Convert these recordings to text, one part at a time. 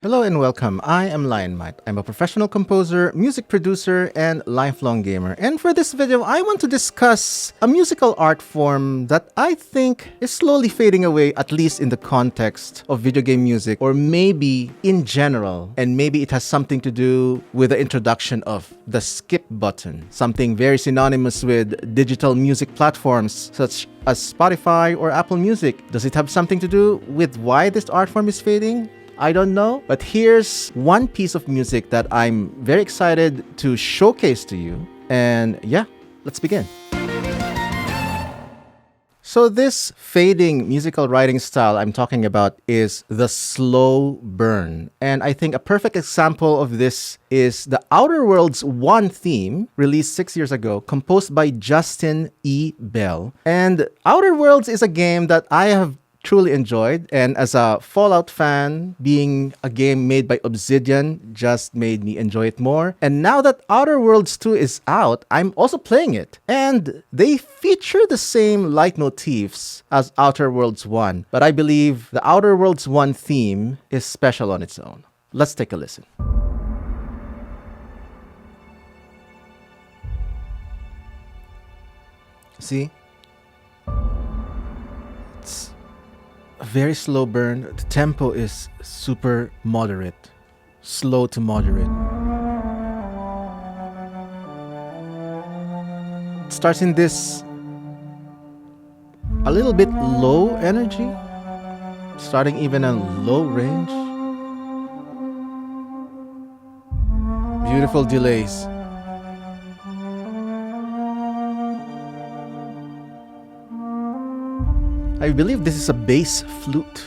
Hello and welcome. I am Lionmight. I'm a professional composer, music producer, and lifelong gamer. And for this video, I want to discuss a musical art form that I think is slowly fading away, at least in the context of video game music, or maybe in general. And maybe it has something to do with the introduction of the skip button, something very synonymous with digital music platforms such as Spotify or Apple Music. Does it have something to do with why this art form is fading? I don't know, but here's one piece of music that I'm very excited to showcase to you. And yeah, let's begin. So this fading musical writing style I'm talking about is the slow burn. And I think a perfect example of this is the Outer Worlds 1 theme, released 6 years ago, composed by Justin E. Bell. And Outer Worlds is a game that I have truly enjoyed, and as a Fallout fan, being a game made by Obsidian just made me enjoy it more. And now that Outer Worlds 2 is out, I'm also playing it. And they feature the same light motifs as Outer Worlds 1, but I believe the Outer Worlds 1 theme is special on its own. Let's take a listen. See? It's a very slow burn. The tempo is super moderate, slow to moderate. It starts in this a little bit low energy, starting even a low range. Beautiful delays. I believe this is a bass flute,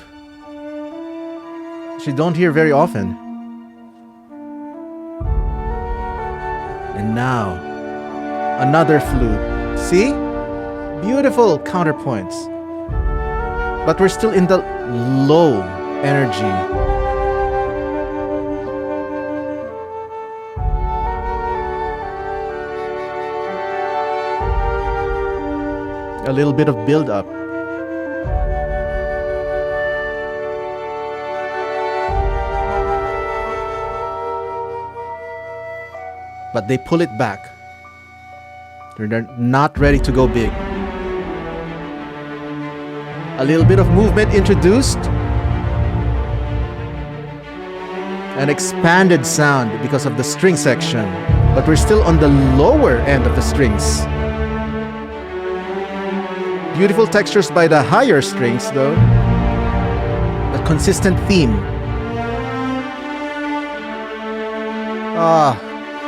which you don't hear very often. And now, another flute. See? Beautiful counterpoints. But we're still in the low energy. A little bit of build-up. But they pull it back. They're not ready to go big. A little bit of movement introduced. An expanded sound because of the string section. But we're still on the lower end of the strings. Beautiful textures by the higher strings though. A consistent theme.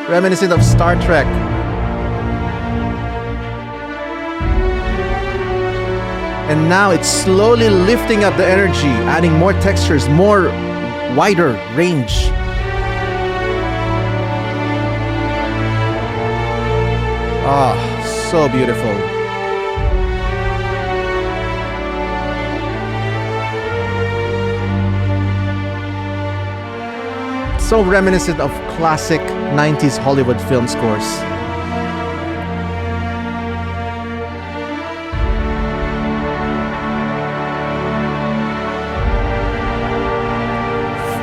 Reminiscent of Star Trek. And now it's slowly lifting up the energy, adding more textures, more wider range. So beautiful. So reminiscent of classic 90s Hollywood film scores.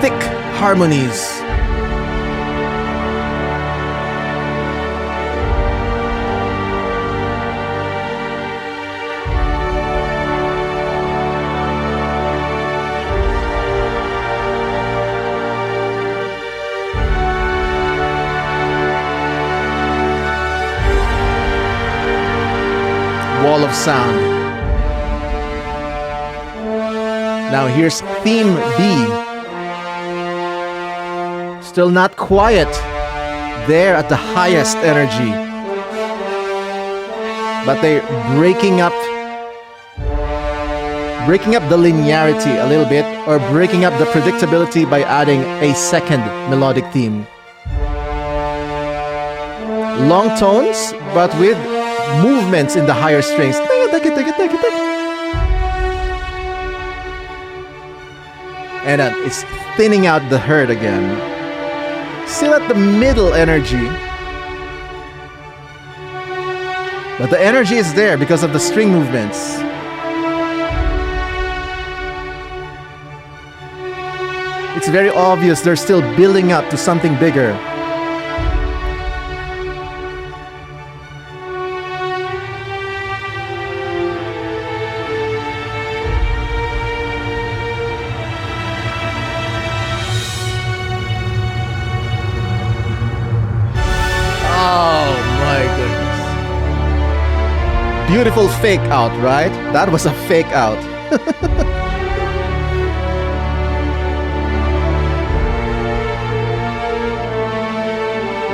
Thick harmonies. Wall of sound. Now here's theme B. Still not quiet. There at the highest energy. But they're breaking up the linearity a little bit, or breaking up the predictability by adding a second melodic theme. Long tones, but with movements in the higher strings. And it's thinning out the hurt again. Still at the middle energy. But the energy is there because of the string movements. It's very obvious they're still building up to something bigger. Oh my goodness. Beautiful fake out, right? That was a fake out.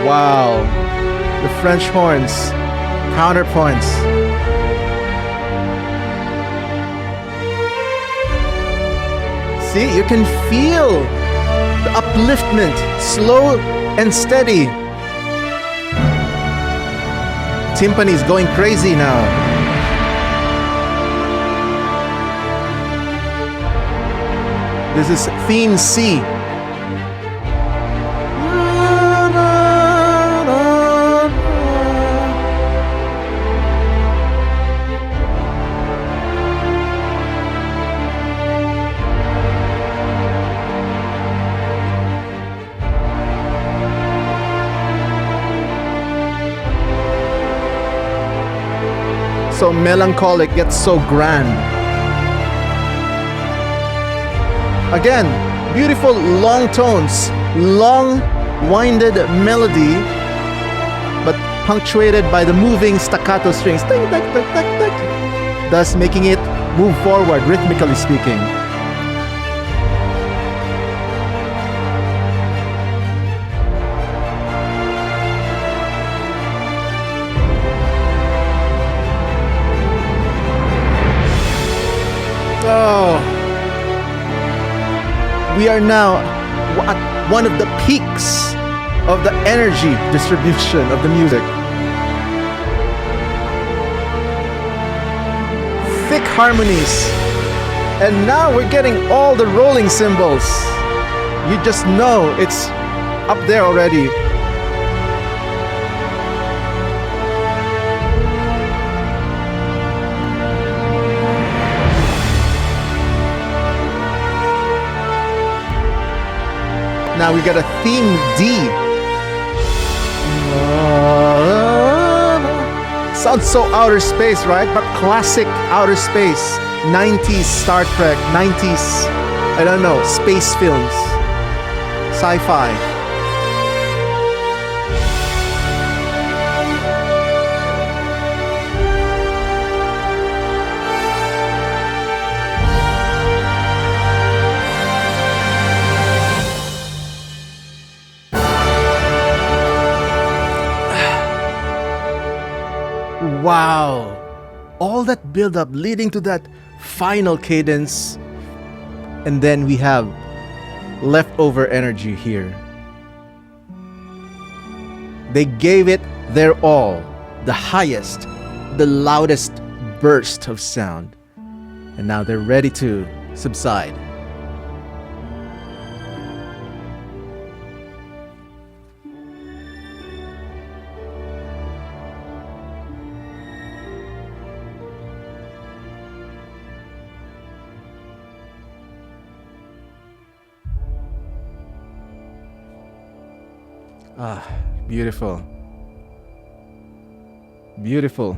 Wow. The French horns. Counterpoints. See, you can feel the upliftment, slow and steady. Timpani is going crazy now. This is theme C. So melancholic gets so grand. Again, beautiful long tones, long winded melody, but punctuated by the moving staccato strings, thus making it move forward rhythmically speaking. Oh, we are now at one of the peaks of the energy distribution of the music. Thick harmonies. And now we're getting all the rolling cymbals. You just know it's up there already. Now we got a theme D. Sounds so outer space, right? But classic outer space. 90s Star Trek, 90s, I don't know, space films, sci-fi. Wow, all that build up leading to that final cadence, and then we have leftover energy here. They gave it their all, the highest, the loudest burst of sound, and now they're ready to subside. Ah, beautiful. Beautiful.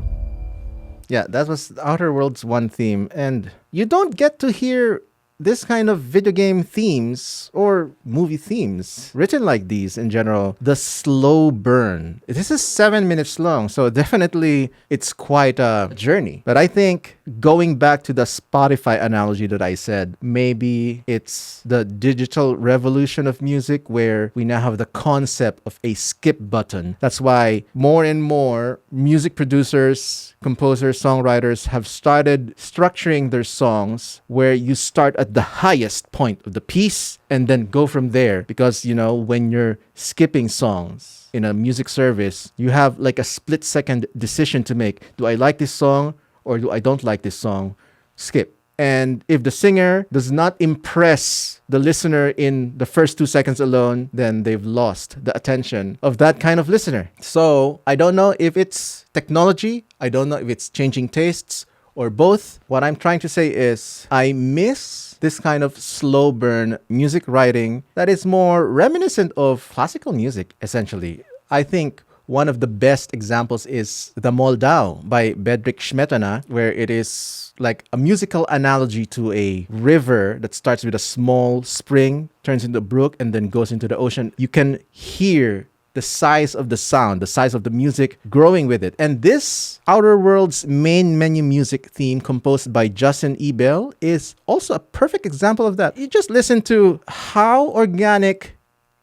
Yeah, that was Outer Worlds 1 theme. And you don't get to hear this kind of video game themes or movie themes written like these in general. The slow burn. This is 7 minutes long, so definitely it's quite a journey. But I think going back to the Spotify analogy that I said, maybe it's the digital revolution of music where we now have the concept of a skip button. That's why more and more music producers, composers, songwriters have started structuring their songs where you start at the highest point of the piece and then go from there. Because, you know, when you're skipping songs in a music service, you have like a split-second decision to make. Do I like this song or do I don't like this song? Skip. And if the singer does not impress the listener in the first 2 seconds alone, then they've lost the attention of that kind of listener. So I don't know if it's technology. I don't know if it's changing tastes or both. What I'm trying to say is I miss this kind of slow burn music writing that is more reminiscent of classical music, essentially. I think one of the best examples is The Moldau by Bedřich Smetana, where it is like a musical analogy to a river that starts with a small spring, turns into a brook, and then goes into the ocean. You can hear the size of the sound, the size of the music growing with it. And this Outer Worlds main menu music theme composed by Justin Ebel is also a perfect example of that. You just listen to how organic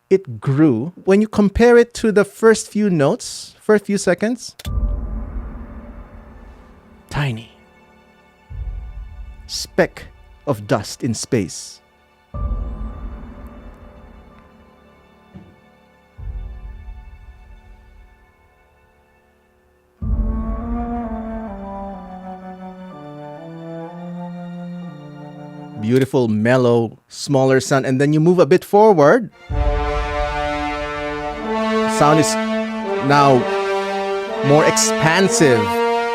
it grew when you compare it to the first few notes, first few seconds. Tiny speck of dust in space. Beautiful, mellow, smaller sound, and then you move a bit forward. Sound is now more expansive,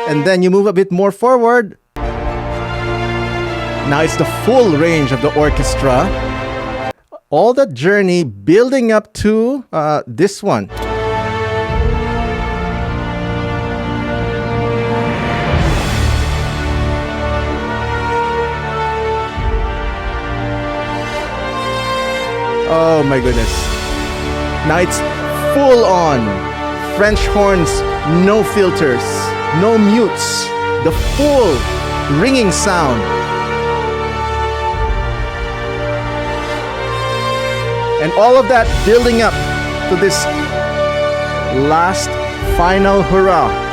and then you move a bit more forward. Now it's the full range of the orchestra. All that journey building up to this one. Oh my goodness. Now it's full on. French horns, no filters, no mutes. The full ringing sound. And all of that building up to this last final hurrah.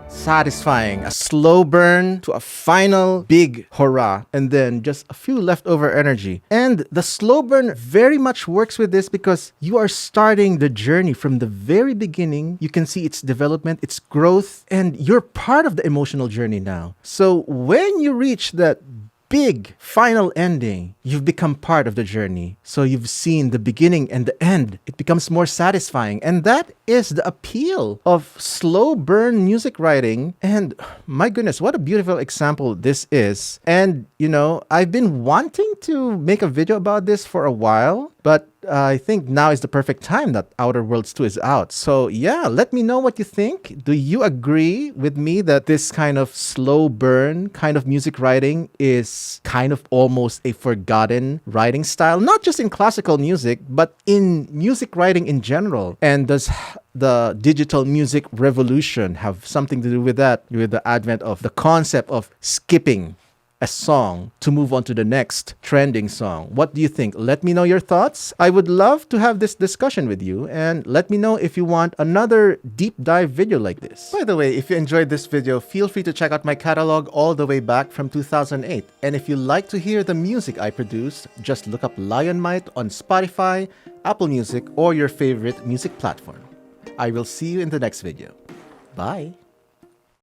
Satisfying, a slow burn to a final big hurrah, and then just a few leftover energy. And the slow burn very much works with this because you are starting the journey from the very beginning. You can see its development, its growth, and you're part of the emotional journey now. So when you reach that big final ending, you've become part of the journey. So you've seen the beginning and the end. It becomes more satisfying. And that is the appeal of slow burn music writing. And my goodness, what a beautiful example this is. And, you know, I've been wanting to make a video about this for a while, but I think now is the perfect time that Outer Worlds 2 is out. So yeah, let me know what you think. Do you agree with me that this kind of slow burn kind of music writing is kind of almost a forgotten writing style? Not just in classical music, but in music writing in general. And does the digital music revolution have something to do with that? With the advent of the concept of skipping a song to move on to the next trending song. What do you think? Let me know your thoughts. I would love to have this discussion with you, and let me know if you want another deep dive video like this. By the way, if you enjoyed this video, feel free to check out my catalog all the way back from 2008. And if you like to hear the music I produced, just look up Lionmight on Spotify, Apple Music, or your favorite music platform. I will see you in the next video. Bye!